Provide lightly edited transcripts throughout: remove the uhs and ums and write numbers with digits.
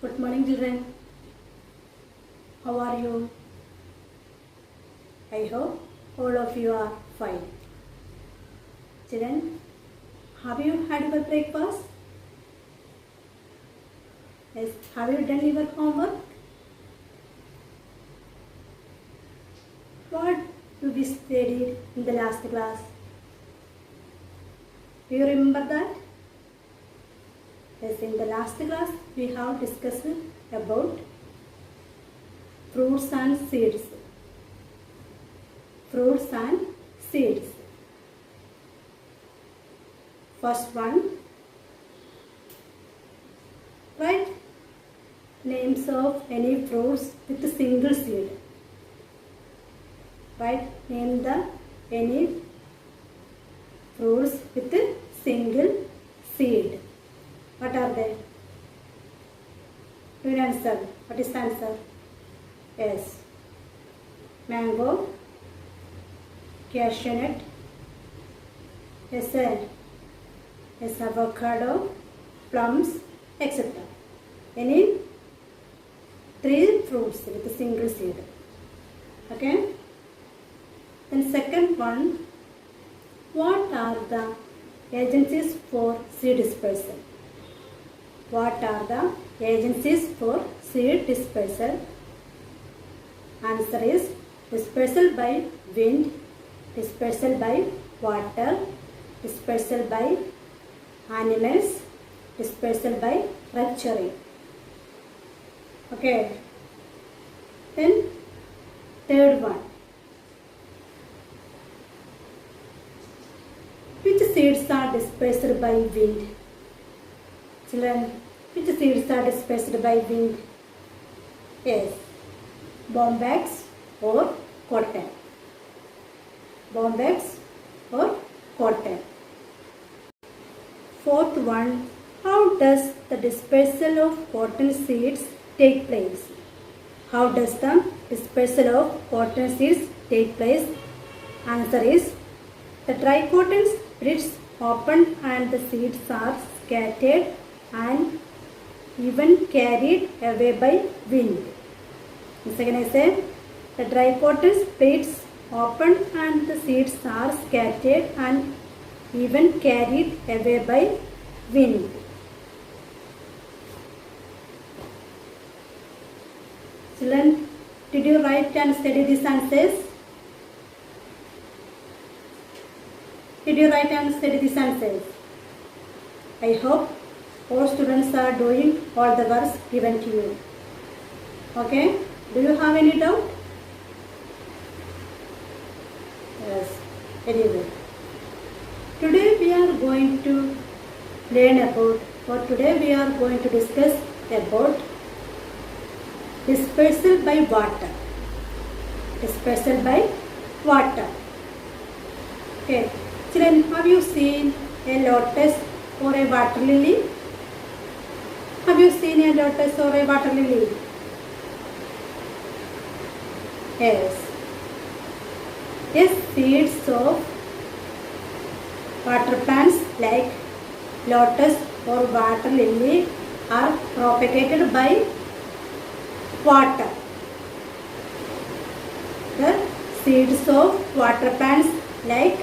Good morning, children. How are you? I hope all of you are fine. Children, have you had your breakfast? Yes. Have you done your homework? What we studied in the last class? Do you remember that? Yes, in the last class we have discussed about fruits and seeds. Fruits and seeds. First one, write names of any fruits with a single seed. Name the any fruits with a single seed. What are they? Do you answer? What is the answer? Yes. Mango, cashew nut, yes, avocado, plums, etc. Any three fruits with a single seed. Okay. Then second one, what are the agencies for seed dispersal? What are the agencies for seed dispersal? Answer is dispersal by wind, dispersal by water, dispersal by animals, dispersal by rupturing. Okay. Then third one. Which seeds are dispersed by wind? Children, which seeds are dispersed by wind? Yes. Bombax or cotton. Bombax or cotton. Fourth one, how does the dispersal of cotton seeds take place? How does the dispersal of cotton seeds take place? Answer is, the dry cotton splits open and the seeds are scattered and even carried away by wind. Once again I say, the dry cotton splits open and the seeds are scattered and even carried away by wind. Children, did you write and study these answers? Did you write and study these answers? I hope all students are doing all the works given to you. Okay? Do you have any doubt? Yes, very good. Today we are going to learn about, or today we are going to discuss about dispersal by water. Dispersal by water. Okay. Children, have you seen a lotus or a water lily? Have you seen a lotus or a water lily? Yes. Yes, seeds of water plants like lotus or water lily are propagated by water. The seeds of water plants like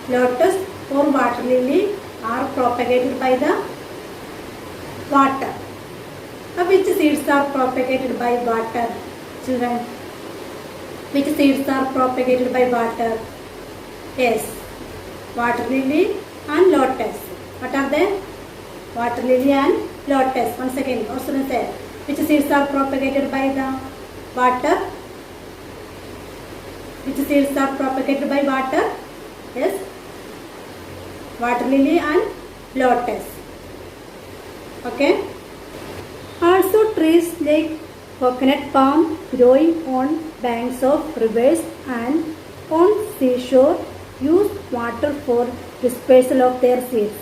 lotus or water lily are propagated by the water. Which seeds are propagated by water? Children, which seeds are propagated by water? Yes, water lily and lotus. What are they? Water lily and lotus. Once again, our students say, which seeds are propagated by the water? Which seeds are propagated by water? Yes, water lily and lotus. Okay. Also, trees like coconut palm growing on banks of rivers and on seashore use water for dispersal of their seeds.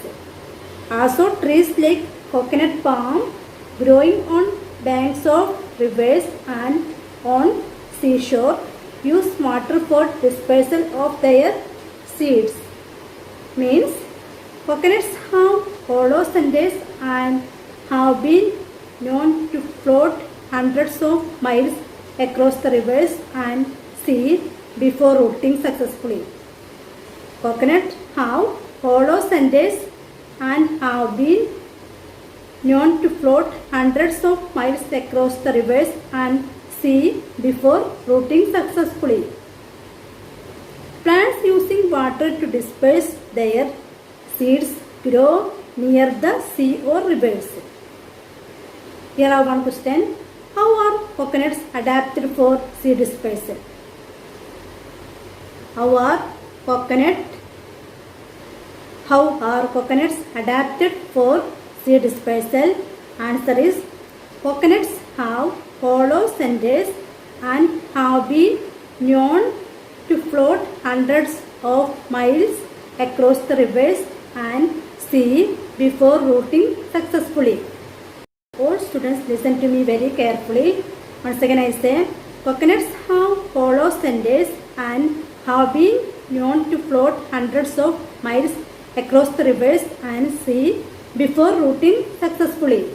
Also, trees like coconut palm growing on banks of rivers and on seashore use water for dispersal of their seeds. Means coconuts have hollow centers and have been known to float hundreds of miles across the rivers and sea before rooting successfully. Coconuts have hollow centers and have been known to float hundreds of miles across the rivers and sea before rooting successfully. Plants using water to disperse their seeds grow near the sea or rivers. Here are one question. How are coconuts adapted for seed dispersal? How are coconuts adapted for seed dispersal? Answer is coconuts have hollow centers and have been known to float hundreds of miles across the rivers and sea before rooting successfully. All students listen to me very carefully. Once again I say, coconuts have hollow centers and have been known to float hundreds of miles across the rivers and sea before rooting successfully.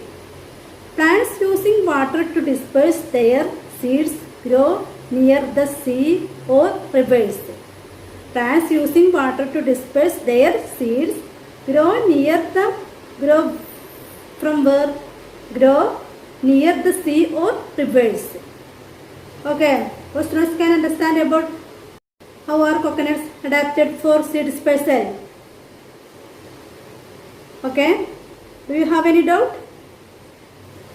Plants using water to disperse their seeds grow near the sea or rivers. Plants using water to disperse their seeds grow near the sea or rivers. Okay, so students can understand about how are coconuts adapted for seed dispersal. Okay, do you have any doubt?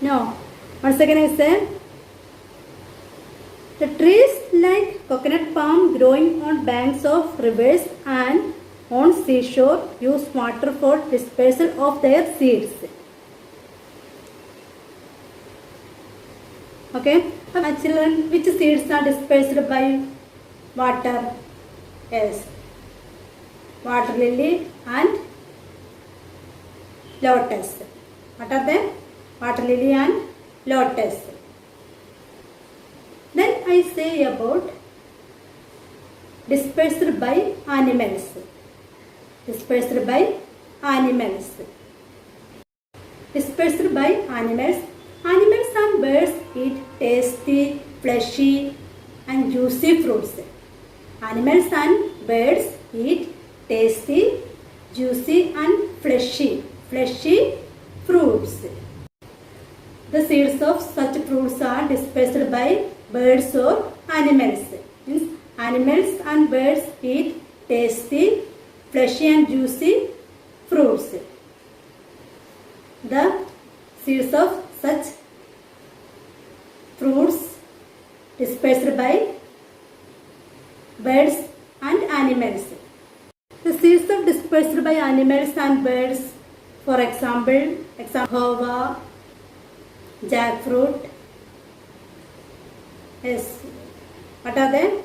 No. Once again I say, the trees like coconut palm growing on banks of rivers and on seashore use water for dispersal of their seeds. Okay, children, which seeds are dispersed by water? Yes, water lily and lotus. What are they? Water lily and lotus. Then I say about dispersed by animals. Dispersed by animals. Dispersed by animals. Animals and birds eat tasty, fleshy and juicy fruits. Animals and birds eat tasty, juicy and fleshy fruits. The seeds of such fruits are dispersed by birds or animals. Means animals and birds eat tasty, fleshy and juicy fruits. The seeds of such fruits dispersed by birds and animals. The seeds of dispersed by animals and birds, for example, guava, jackfruit. Yes, what are they?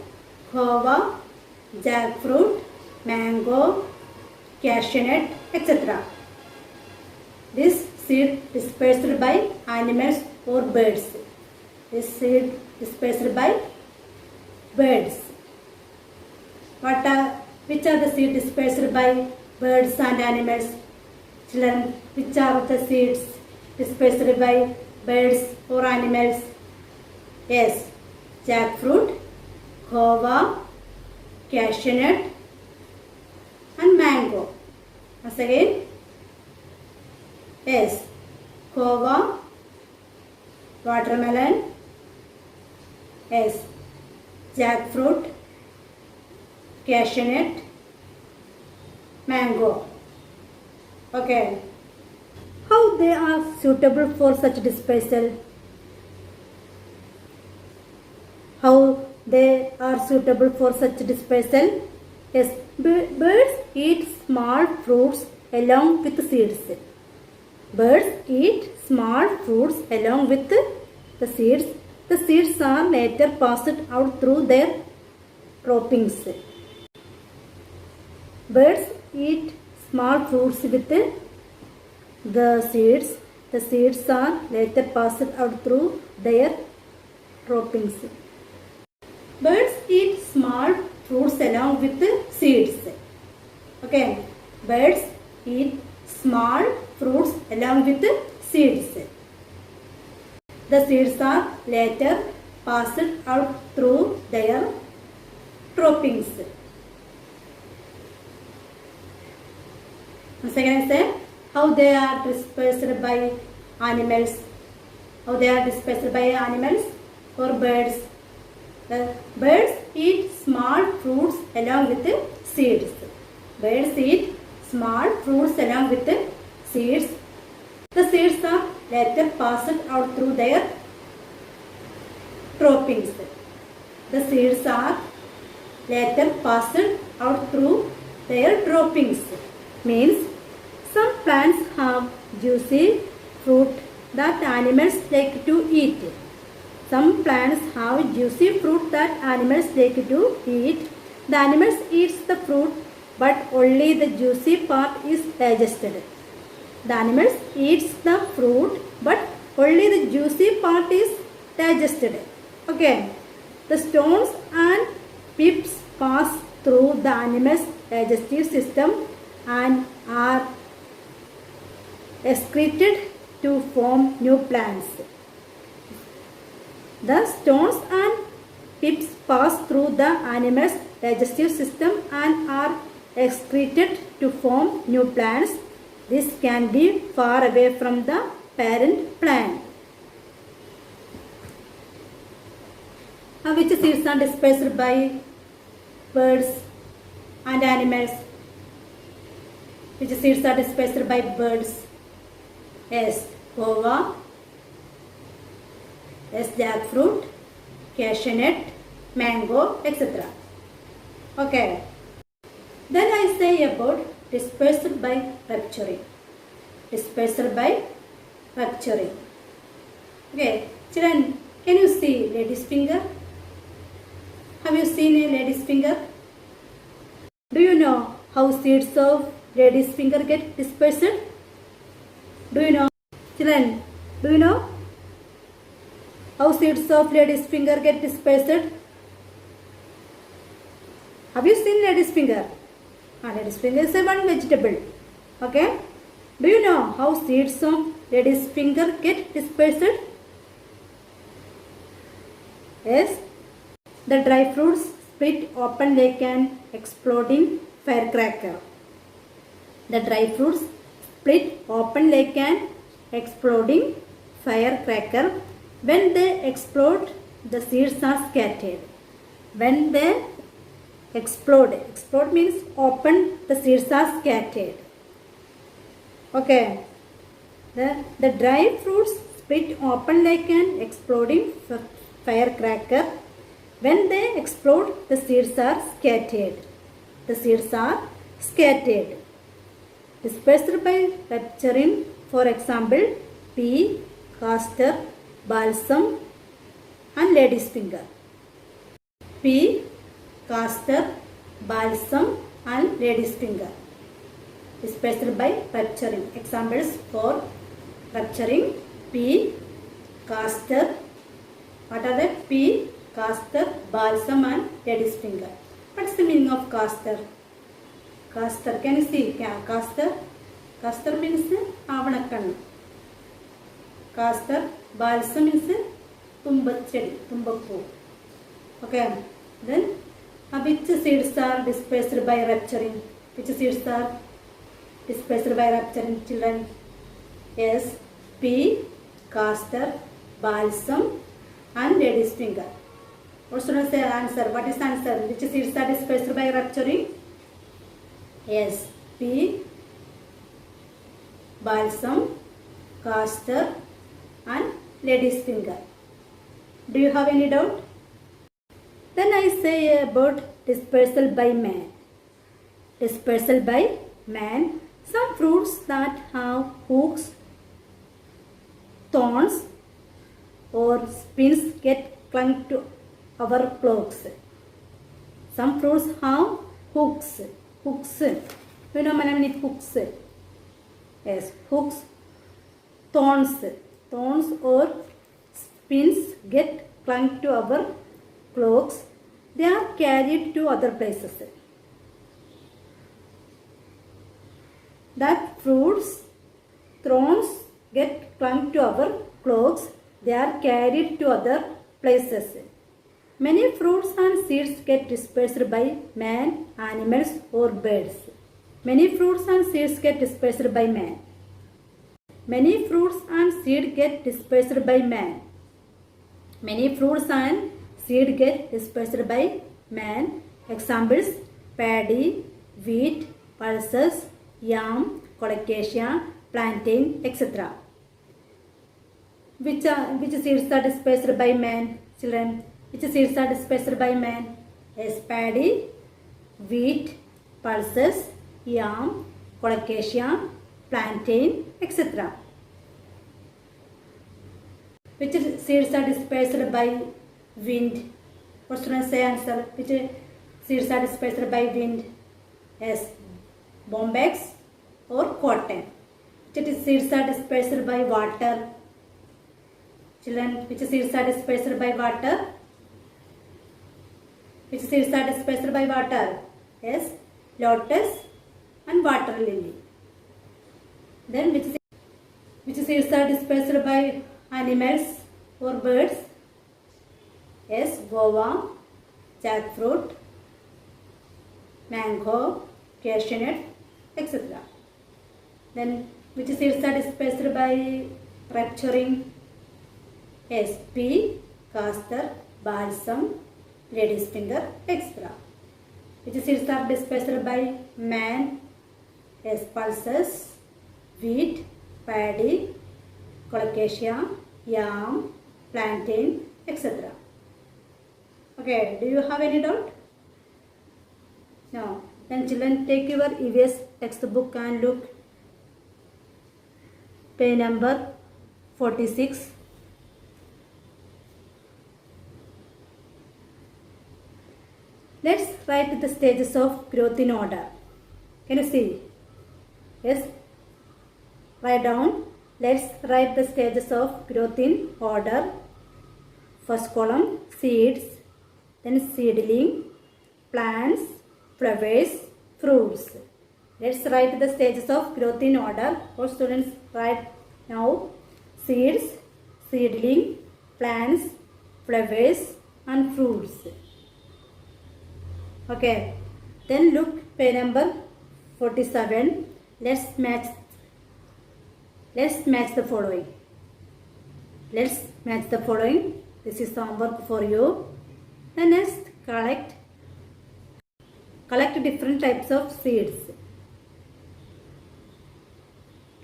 Guava, jackfruit, mango, cashew nut, etc. This seed dispersed by animals or birds. This seed dispersed by birds. Which are the seeds dispersed by birds and animals? Children, which are the seeds dispersed by birds or animals? Yes, jackfruit, guava, cashew nut and mango. Once again, yes, guava, watermelon, yes, jackfruit, cashew nut, mango. Okay, how they are suitable for such dispersal? How they are suitable for such dispersal? Yes, birds eat small fruits along with seeds. Birds eat small fruits along with the seeds. The seeds are later passed out through their droppings. Birds eat small fruits with the seeds. The seeds are later passed out through their droppings. Birds eat small fruits along with the seeds. Okay, birds eat small fruits along with the seeds. The seeds are later passed out through their droppings. Once again I say how they are dispersed by animals. How they are dispersed by animals or birds. The birds eat small fruits along with the seeds. Birds eat small fruits along with the seeds. The seeds are later passed out through their droppings. The seeds are later passed out through their droppings. Means some plants have juicy fruit that animals like to eat. Some plants have juicy fruit that animals like to eat. The animals eats the fruit, but only the juicy part is digested. The animals eats the fruit, but only the juicy part is digested. Okay. The stones and pips pass through the animal's digestive system and are excreted to form new plants. The stones and pips pass through the animal's digestive system and are excreted to form new plants. This can be far away from the parent plant. Which seeds are dispersed by birds and animals? Which seeds are dispersed by birds? Yes, guava. Yes, jackfruit, cashew nut, mango, etc. Okay. Then I say about dispersed by rupturing. Dispersed by rupturing. Okay. Children, can you see lady's finger? Have you seen a lady's finger? Do you know how seeds of lady's finger get dispersed? Do you know? Children, do you know how seeds of lady's finger get dispersed? Have you seen lady's finger? Lady's finger is a one vegetable. Okay. Do you know how seeds of lady's finger get dispersed? Yes. The dry fruits split open like an exploding firecracker. The dry fruits split open like an exploding firecracker. When they explode, the seeds are scattered. When they explode means open, the seeds are scattered. Okay. The dry fruits split open like an exploding firecracker. When they explode, the seeds are scattered. The seeds are scattered. Dispersed by rupturing, for example, pea, castor, balsam and lady's finger. Pea, castor, balsam and lady's finger. Dispersed by rupturing. Examples for rupturing: pea, castor. What are they? Pea, castor, balsam and lady's finger. What's the meaning of castor? Castor, can you see? Castor? Castor means avanakkan. Castor, balsam means tumbachedi, tumbappu. Okay. Then which seeds are dispersed by rupturing? Which seeds are dispersed by rupturing, children? Yes, pea, castor, balsam and lady's finger. What should I say answer? What is the answer? Which seeds are dispersed by rupturing? Yes, pea, balsam, castor and lady's finger. Do you have any doubt? Then I say about dispersal by man. Dispersal by man. Some fruits that have hooks, thorns or spines get clung to our clothes. Some fruits have hooks. Hooks. You know, madam, need hooks. Yes, hooks. Thorns. Thorns or spines get clung to our clothes. They are carried to other places. That fruits, thorns get clung to our clothes. they are carried to other places. Many fruits and seeds get dispersed by man, animals or birds. Many fruits and seeds get dispersed by man. Many fruits and seeds get dispersed by man. Many fruits and seeds get dispersed by man. Examples: paddy, wheat, pulses, yam, colocasia, plantain, etc. Which seeds are dispersed by man, children? Which seeds are dispersed by man? Yes, paddy, wheat, pulses, yam, colocasia, plantain, etc. Which seeds are dispersed by wind? What students say answer? Which seeds are dispersed by wind? Yes, bombax or cotton. Which seeds are dispersed by water? Children, which seeds are dispersed by water? Which seeds are dispersed by water? Yes, lotus and water lily. Then which seeds are dispersed by animals or birds? Yes, guava, jackfruit, mango, cashew nut, etc. Then which seeds are dispersed by rupturing? Yes, pea, castor, balsam, lady's finger, etc. Which seeds are dispersed by man? Yes, pulses, wheat, paddy, colocasia, yam, plantain, etc. Okay, do you have any doubt? No. Then children, take your EVS textbook and look page number 46. Let's write the stages of growth in order. Can you see? Yes. Write down. Let's write the stages of growth in order. First column, seeds, then seedling, plants, flowers, fruits. Let's write the stages of growth in order. All students write now. Seeds, seedling, plants, flowers and fruits. Okay. Then look page number 47. Let's match the following. Let's match the following. This is the homework for you. Then next, collect different types of seeds.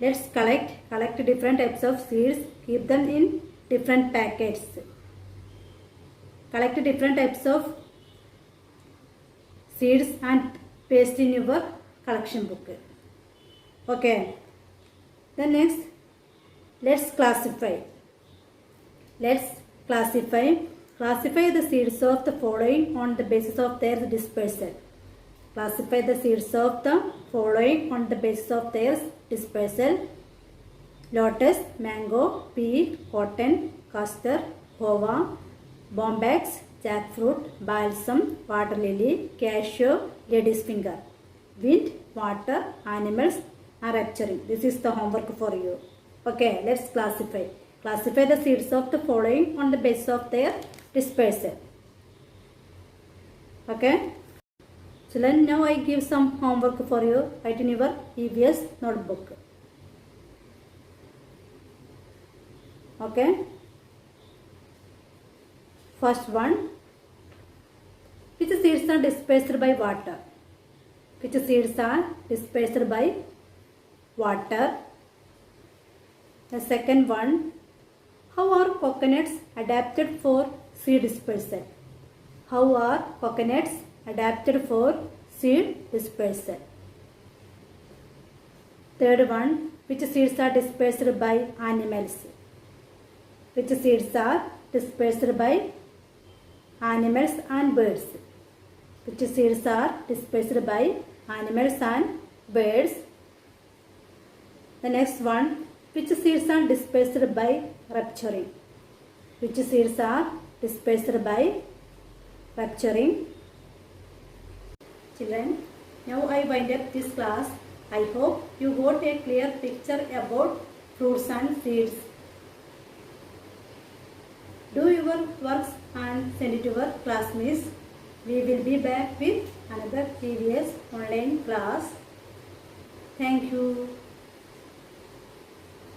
Let's collect different types of seeds. Keep them in different packets. Collect different types of seeds and paste in your collection book. Okay. Then next, let's classify. Classify the seeds of the following on the basis of their dispersal. Classify the seeds of the following on the basis of their dispersal: lotus, mango, pea, cotton, castor, guava, bombax, jackfruit, balsam, water lily, cashew, lady's finger. Wind, water, animals are rupturing. This is the homework for you. Okay, let's classify. Classify the seeds of the following on the basis of their dispersal. Okay. So now I give some homework for you. Write in your EVS notebook. Okay. First one. Which seeds are dispersed by water? Which seeds are dispersed by water? The second one. How are coconuts adapted for seed dispersal? How are coconuts adapted for seed dispersal? Third one. Which seeds are dispersed by animals? Which seeds are dispersed by animals and birds? Which seeds are dispersed by animals and birds? The next one. Which seeds are dispersed by rupturing? Which seeds are dispersed by rupturing? Children, now I wind up this class. I hope you got a clear picture about fruits and seeds. Do your works and send it to your classmates. We will be back with another previous online class. Thank you.